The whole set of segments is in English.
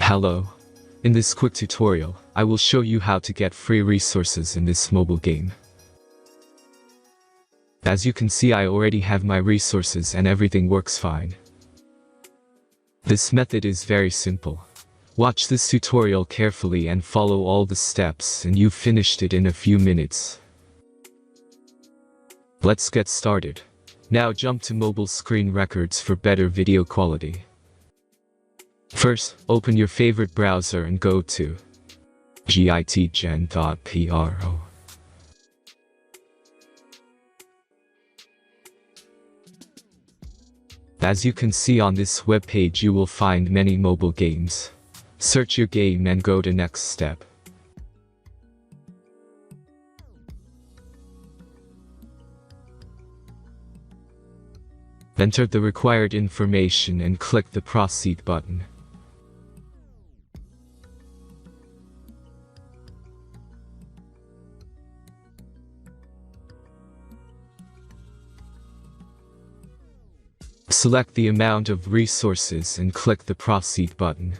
Hello. In this quick tutorial, I will show you how to get free resources in this mobile game. As you can see, I already have my resources and everything works fine. This method is very simple. Watch this tutorial carefully and follow all the steps and you've finished it in a few minutes. Let's get started. Now jump to mobile screen records for better video quality. First, open your favorite browser and go to hack..Our. As you can see on this web page, you will find many mobile games. Search your game and go to next step. Enter the required information and click the proceed button. Select the amount of resources and click the proceed button.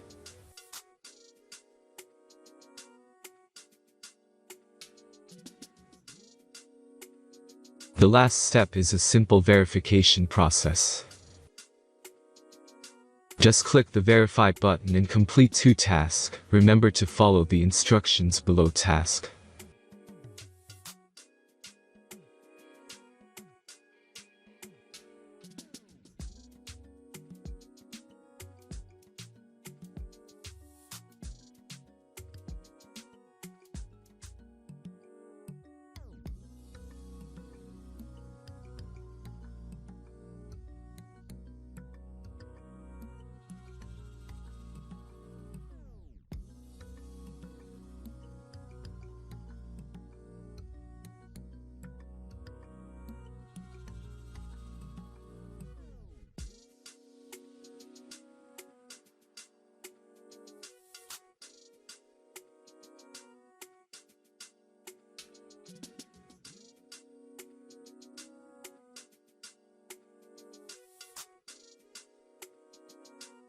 The last step is a simple verification process. Just click the verify button and complete 2 tasks. Remember to follow the instructions below task.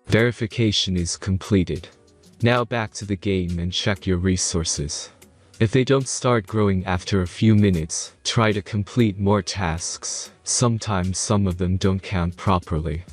Verification is completed. Now back to the game and check your resources. If they don't start growing after a few minutes, try to complete more tasks. Sometimes some of them don't count properly.